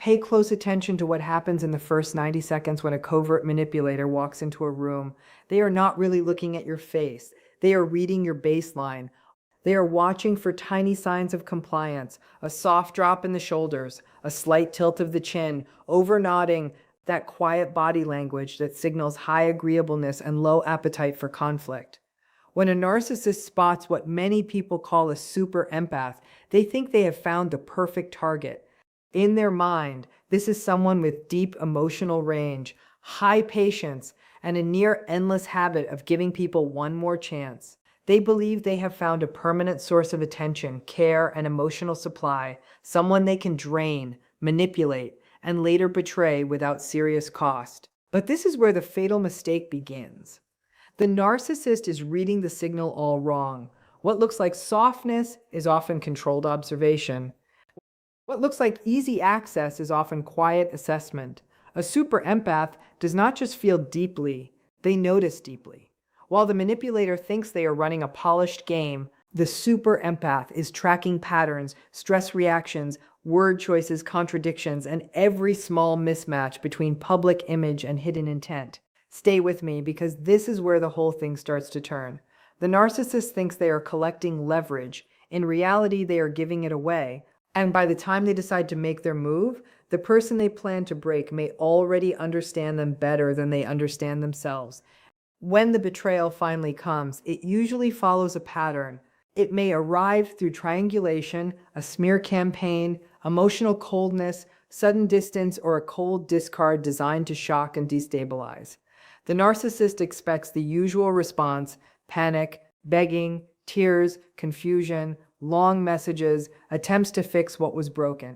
Pay close attention to what happens in the first 90 seconds when a covert manipulator walks into a room. They are not really looking at your face. They are reading your baseline. They are watching for tiny signs of compliance, a soft drop in the shoulders, a slight tilt of the chin, over nodding, that quiet body language that signals high agreeableness and low appetite for conflict. When a narcissist spots what many people call a super empath, they think they have found the perfect target. In their mind, this is someone with deep emotional range, high patience, and a near endless habit of giving people one more chance. They believe they have found a permanent source of attention, care, and emotional supply, someone they can drain, manipulate, and later betray without serious cost. But this is where the fatal mistake begins. The narcissist is reading the signal all wrong. What looks like softness is often controlled observation. What looks like easy access is often quiet assessment. A super empath does not just feel deeply, they notice deeply. While the manipulator thinks they are running a polished game, the super empath is tracking patterns, stress reactions, word choices, contradictions, and every small mismatch between public image and hidden intent. Stay with me because this is where the whole thing starts to turn. The narcissist thinks they are collecting leverage. In reality, they are giving it away. And by the time they decide to make their move, the person they plan to break may already understand them better than they understand themselves. When the betrayal finally comes, it usually follows a pattern. It may arrive through triangulation, a smear campaign, emotional coldness, sudden distance, or a cold discard designed to shock and destabilize. The narcissist expects the usual response: panic, begging, tears, confusion, long messages, attempts to fix what was broken.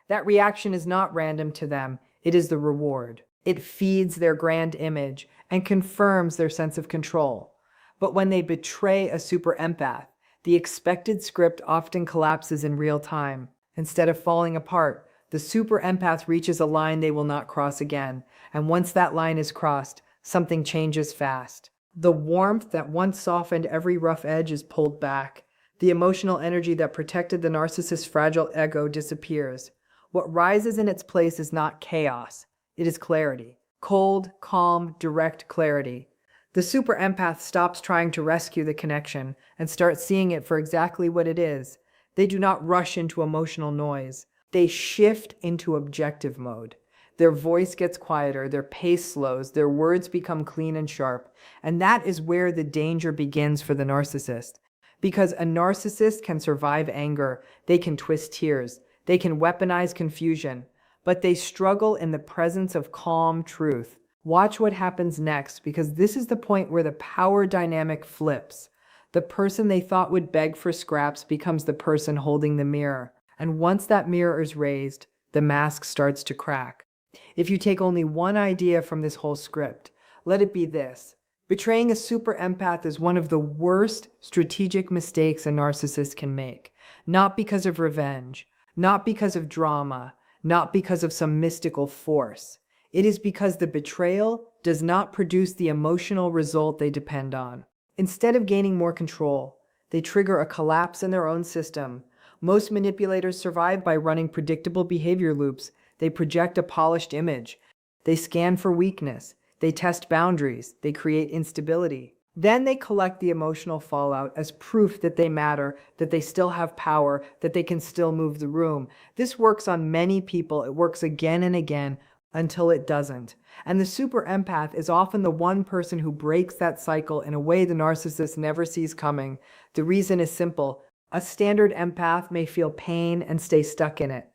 That reaction is not random to them, it is the reward. It feeds their grand image and confirms their sense of control. But when they betray a super empath, the expected script often collapses in real time. Instead of falling apart, the super empath reaches a line they will not cross again, and once that line is crossed, something changes fast. The warmth that once softened every rough edge is pulled back. The emotional energy that protected the narcissist's fragile ego disappears. What rises in its place is not chaos, it is clarity. Cold, calm, direct clarity. The super empath stops trying to rescue the connection and starts seeing it for exactly what it is. They do not rush into emotional noise. They shift into objective mode. Their voice gets quieter, their pace slows, their words become clean and sharp. And that is where the danger begins for the narcissist. Because a narcissist can survive anger, they can twist tears, they can weaponize confusion, but they struggle in the presence of calm truth. Watch what happens next, because this is the point where the power dynamic flips. The person they thought would beg for scraps becomes the person holding the mirror. And once that mirror is raised, the mask starts to crack. If you take only one idea from this whole script, let it be this: betraying a super empath is one of the worst strategic mistakes a narcissist can make. Not because of revenge, not because of drama, not because of some mystical force. It is because the betrayal does not produce the emotional result they depend on. Instead of gaining more control, they trigger a collapse in their own system. Most manipulators survive by running predictable behavior loops. They project a polished image. They scan for weakness. They test boundaries. They create instability. Then they collect the emotional fallout as proof that they matter, that they still have power, that they can still move the room. This works on many people. It works again and again until it doesn't. And the super empath is often the one person who breaks that cycle in a way the narcissist never sees coming. The reason is simple. A standard empath may feel pain and stay stuck in it.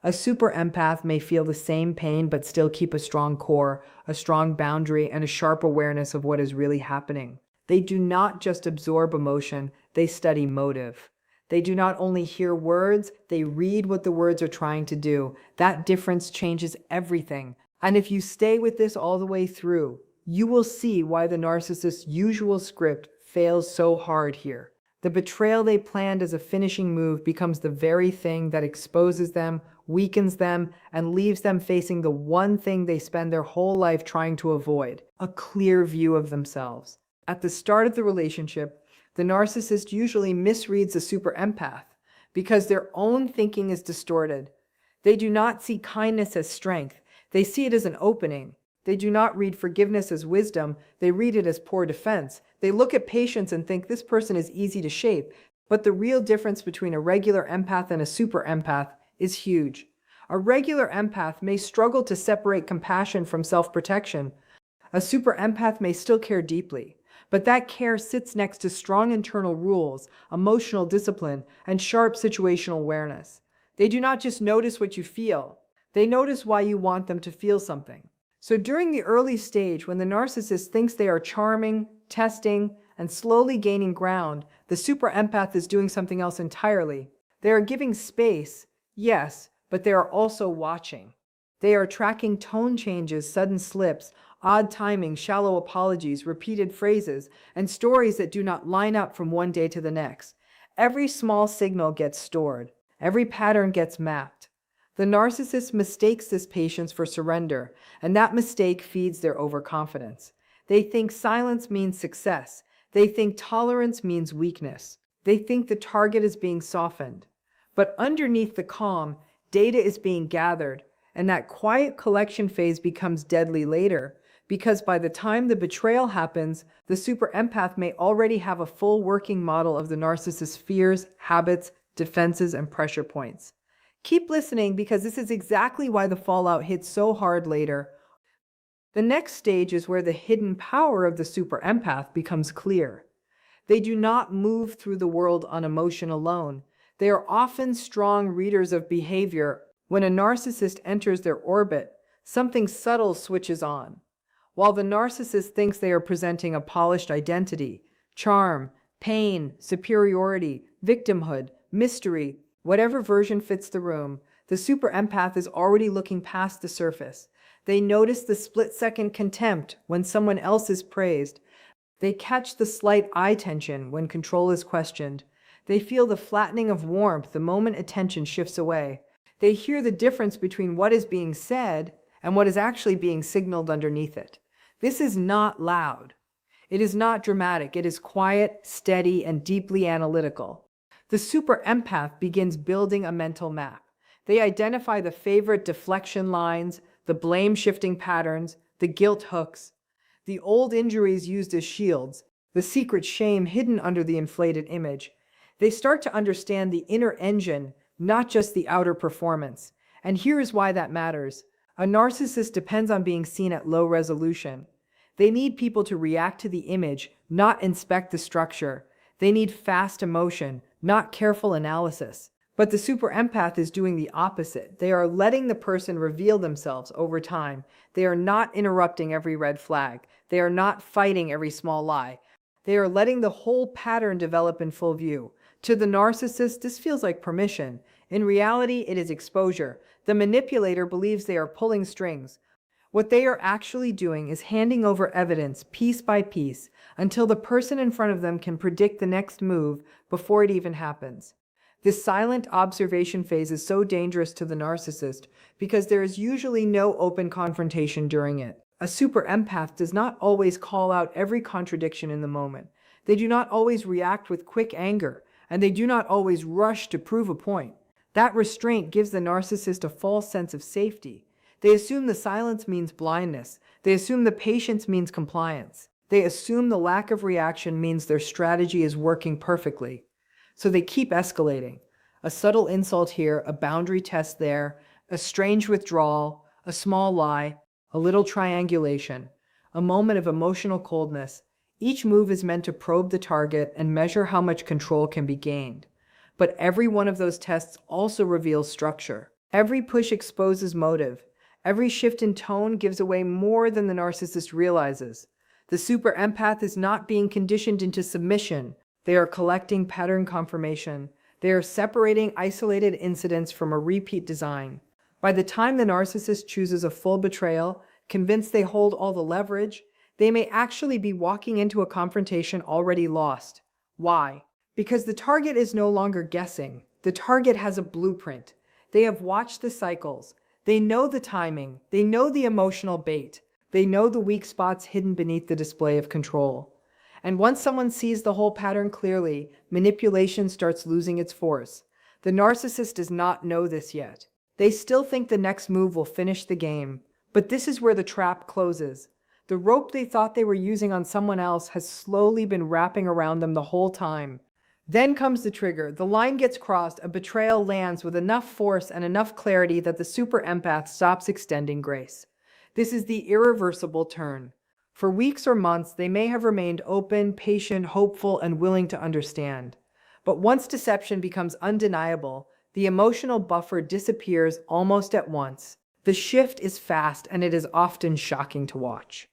A super empath may feel the same pain but still keep a strong core, a strong boundary, and a sharp awareness of what is really happening. They do not just absorb emotion, they study motive. They do not only hear words, they read what the words are trying to do. That difference changes everything. And if you stay with this all the way through, you will see why the narcissist's usual script fails so hard here. The betrayal they planned as a finishing move becomes the very thing that exposes them, weakens them, and leaves them facing the one thing they spend their whole life trying to avoid: a clear view of themselves. At the start of the relationship, the narcissist usually misreads the super empath because their own thinking is distorted. They do not see kindness as strength. They see it as an opening. They do not read forgiveness as wisdom. They read it as poor defense. They look at patients and think this person is easy to shape. But the real difference between a regular empath and a super empath is huge. A regular empath may struggle to separate compassion from self-protection. A super empath may still care deeply, but that care sits next to strong internal rules, emotional discipline, and sharp situational awareness. They do not just notice what you feel, they notice why you want them to feel something. So during the early stage, when the narcissist thinks they are charming, testing, and slowly gaining ground, the super empath is doing something else entirely. They are giving space, yes, but they are also watching. They are tracking tone changes, sudden slips, odd timing, shallow apologies, repeated phrases, and stories that do not line up from one day to the next. Every small signal gets stored. Every pattern gets mapped. The narcissist mistakes this patience for surrender, and that mistake feeds their overconfidence. They think silence means success. They think tolerance means weakness. They think the target is being softened. But underneath the calm, data is being gathered, and that quiet collection phase becomes deadly later, because by the time the betrayal happens, the super empath may already have a full working model of the narcissist's fears, habits, defenses, and pressure points. Keep listening because this is exactly why the fallout hits so hard later. The next stage is where the hidden power of the super empath becomes clear. They do not move through the world on emotion alone. They are often strong readers of behavior. When a narcissist enters their orbit, something subtle switches on. While the narcissist thinks they are presenting a polished identity, charm, pain, superiority, victimhood, mystery, whatever version fits the room, the super empath is already looking past the surface. They notice the split-second contempt when someone else is praised. They catch the slight eye tension when control is questioned. They feel the flattening of warmth the moment attention shifts away. They hear the difference between what is being said and what is actually being signaled underneath it. This is not loud. It is not dramatic. It is quiet, steady, and deeply analytical. The super empath begins building a mental map. They identify the favorite deflection lines, the blame-shifting patterns, the guilt hooks, the old injuries used as shields, the secret shame hidden under the inflated image. They start to understand the inner engine, not just the outer performance. And here is why that matters. A narcissist depends on being seen at low resolution. They need people to react to the image, not inspect the structure. They need fast emotion, not careful analysis. But the super empath is doing the opposite. They are letting the person reveal themselves over time. They are not interrupting every red flag. They are not fighting every small lie. They are letting the whole pattern develop in full view. To the narcissist, this feels like permission. In reality, it is exposure. The manipulator believes they are pulling strings. What they are actually doing is handing over evidence piece by piece until the person in front of them can predict the next move before it even happens. This silent observation phase is so dangerous to the narcissist because there is usually no open confrontation during it. A super empath does not always call out every contradiction in the moment. They do not always react with quick anger, and they do not always rush to prove a point. That restraint gives the narcissist a false sense of safety. They assume the silence means blindness. They assume the patience means compliance. They assume the lack of reaction means their strategy is working perfectly. So they keep escalating. A subtle insult here, a boundary test there, a strange withdrawal, a small lie, a little triangulation, a moment of emotional coldness. Each move is meant to probe the target and measure how much control can be gained. But every one of those tests also reveals structure. Every push exposes motive. Every shift in tone gives away more than the narcissist realizes. The super empath is not being conditioned into submission. They are collecting pattern confirmation. They are separating isolated incidents from a repeat design. By the time the narcissist chooses a full betrayal, convinced they hold all the leverage, they may actually be walking into a confrontation already lost. Why? Because the target is no longer guessing. The target has a blueprint. They have watched the cycles. They know the timing. They know the emotional bait. They know the weak spots hidden beneath the display of control. And once someone sees the whole pattern clearly, manipulation starts losing its force. The narcissist does not know this yet. They still think the next move will finish the game. But this is where the trap closes. The rope they thought they were using on someone else has slowly been wrapping around them the whole time. Then comes the trigger. The line gets crossed, a betrayal lands with enough force and enough clarity that the super empath stops extending grace. This is the irreversible turn. For weeks or months, they may have remained open, patient, hopeful, and willing to understand. But once deception becomes undeniable, the emotional buffer disappears almost at once. The shift is fast, and it is often shocking to watch.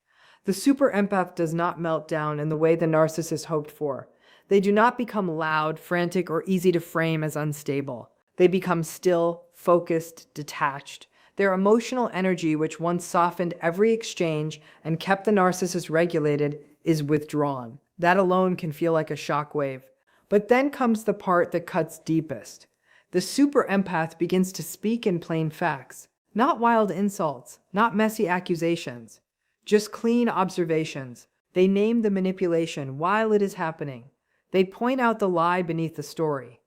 The super empath does not melt down in the way the narcissist hoped for. They do not become loud, frantic, or easy to frame as unstable. They become still, focused, detached. Their emotional energy, which once softened every exchange and kept the narcissist regulated, is withdrawn. That alone can feel like a shockwave. But then comes the part that cuts deepest. The super empath begins to speak in plain facts. Not wild insults, not messy accusations, just clean observations. They name the manipulation while it is happening. They point out the lie beneath the story.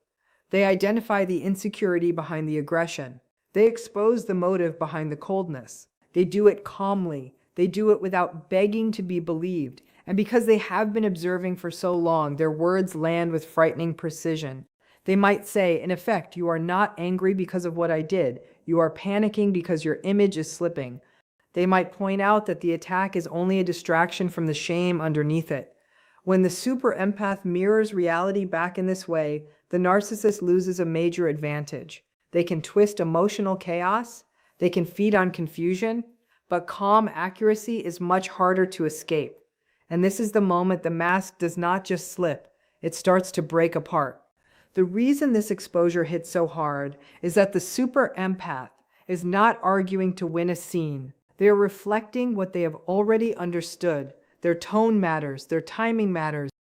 They identify the insecurity behind the aggression. They expose the motive behind the coldness. They do it calmly. They do it without begging to be believed. And because they have been observing for so long, their words land with frightening precision. They might say, in effect, "You are not angry because of what I did. You are panicking because your image is slipping." They might point out that the attack is only a distraction from the shame underneath it. When the super empath mirrors reality back in this way, the narcissist loses a major advantage. They can twist emotional chaos, they can feed on confusion, but calm accuracy is much harder to escape. And this is the moment the mask does not just slip, it starts to break apart. The reason this exposure hits so hard is that the super empath is not arguing to win a scene. They are reflecting what they have already understood. Their tone matters, their timing matters,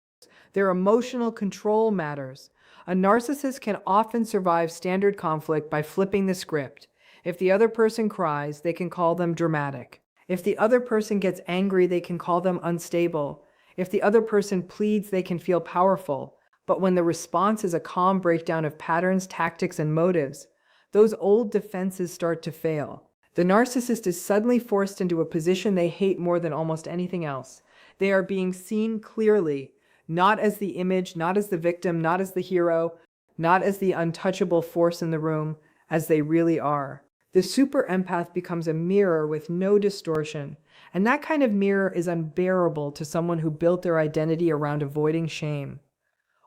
their emotional control matters. A narcissist can often survive standard conflict by flipping the script. If the other person cries, they can call them dramatic. If the other person gets angry, they can call them unstable. If the other person pleads, they can feel powerful. But when the response is a calm breakdown of patterns, tactics, and motives, those old defenses start to fail. The narcissist is suddenly forced into a position they hate more than almost anything else. They are being seen clearly, not as the image, not as the victim, not as the hero, not as the untouchable force in the room, as they really are. The super empath becomes a mirror with no distortion, and that kind of mirror is unbearable to someone who built their identity around avoiding shame.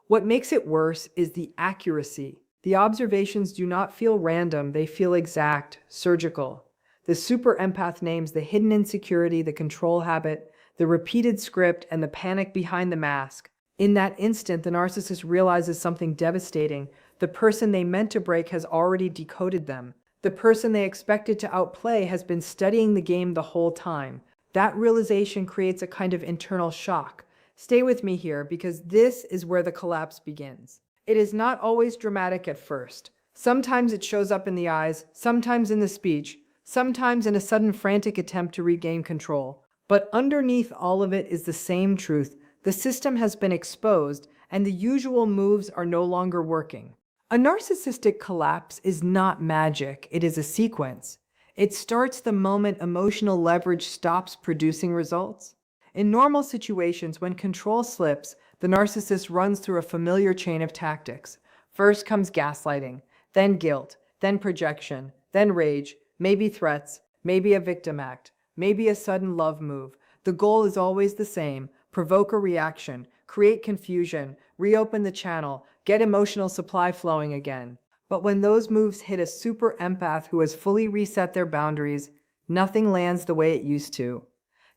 What makes it worse is the accuracy. The observations do not feel random, they feel exact, surgical. The super empath names the hidden insecurity, the control habit, the repeated script, and the panic behind the mask. In that instant, the narcissist realizes something devastating. The person they meant to break has already decoded them. The person they expected to outplay has been studying the game the whole time. That realization creates a kind of internal shock. Stay with me here, because this is where the collapse begins. It is not always dramatic at first. Sometimes it shows up in the eyes, sometimes in the speech, sometimes in a sudden frantic attempt to regain control. But underneath all of it is the same truth. The system has been exposed, and the usual moves are no longer working. A narcissistic collapse is not magic, it is a sequence. It starts the moment emotional leverage stops producing results. In normal situations, when control slips, the narcissist runs through a familiar chain of tactics. First comes gaslighting, then guilt, then projection, then rage, maybe threats, maybe a victim act, maybe a sudden love move. The goal is always the same: provoke a reaction, create confusion, reopen the channel, get emotional supply flowing again. But when those moves hit a super empath who has fully reset their boundaries, nothing lands the way it used to.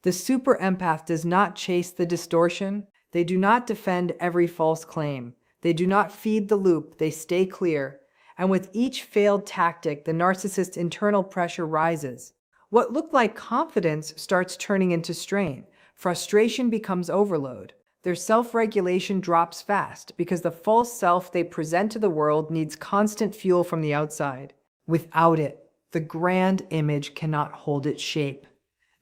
The super empath does not chase the distortion. They do not defend every false claim. They do not feed the loop. They stay clear. And with each failed tactic, the narcissist's internal pressure rises. What looked like confidence starts turning into strain. Frustration becomes overload. Their self-regulation drops fast because the false self they present to the world needs constant fuel from the outside. Without it, the grand image cannot hold its shape.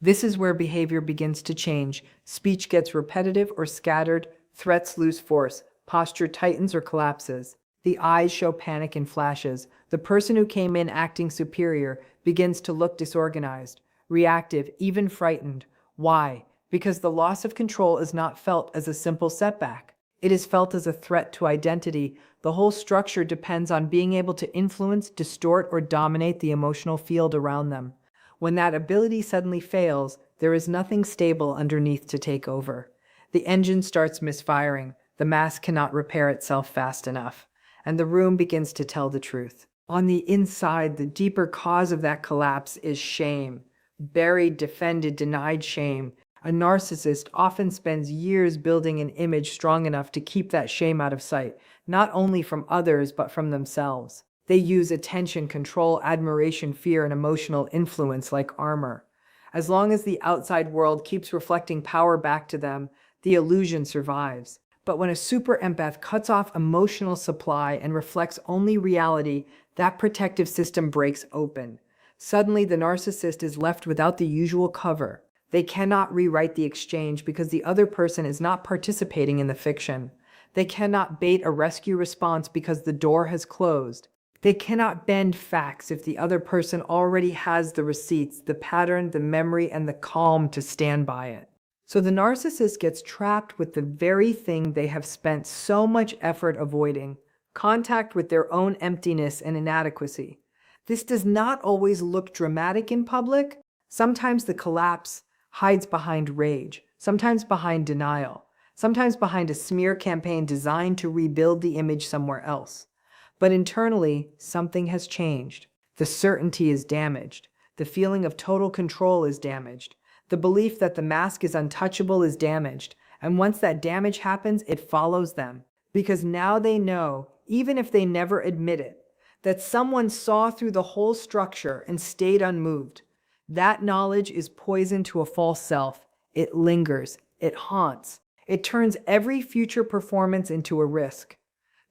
This is where behavior begins to change. Speech gets repetitive or scattered, threats lose force, posture tightens or collapses. The eyes show panic in flashes. The person who came in acting superior begins to look disorganized, reactive, even frightened. Why? Because the loss of control is not felt as a simple setback. It is felt as a threat to identity. The whole structure depends on being able to influence, distort, or dominate the emotional field around them. When that ability suddenly fails, there is nothing stable underneath to take over. The engine starts misfiring. The mask cannot repair itself fast enough, and the room begins to tell the truth. On the inside, the deeper cause of that collapse is shame. Buried, defended, denied shame. A narcissist often spends years building an image strong enough to keep that shame out of sight, not only from others but from themselves. They use attention, control, admiration, fear, and emotional influence like armor. As long as the outside world keeps reflecting power back to them, the illusion survives. But when a super empath cuts off emotional supply and reflects only reality, that protective system breaks open. Suddenly, the narcissist is left without the usual cover. They cannot rewrite the exchange because the other person is not participating in the fiction. They cannot bait a rescue response because the door has closed. They cannot bend facts if the other person already has the receipts, the pattern, the memory, and the calm to stand by it. So the narcissist gets trapped with the very thing they have spent so much effort avoiding: contact with their own emptiness and inadequacy. This does not always look dramatic in public. Sometimes the collapse hides behind rage, sometimes behind denial, sometimes behind a smear campaign designed to rebuild the image somewhere else. But internally, something has changed. The certainty is damaged. The feeling of total control is damaged. The belief that the mask is untouchable is damaged. And once that damage happens, it follows them. Because now they know, even if they never admit it, that someone saw through the whole structure and stayed unmoved. That knowledge is poison to a false self. It lingers. It haunts. It turns every future performance into a risk.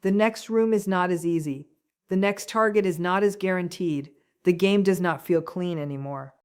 The next room is not as easy. The next target is not as guaranteed. The game does not feel clean anymore.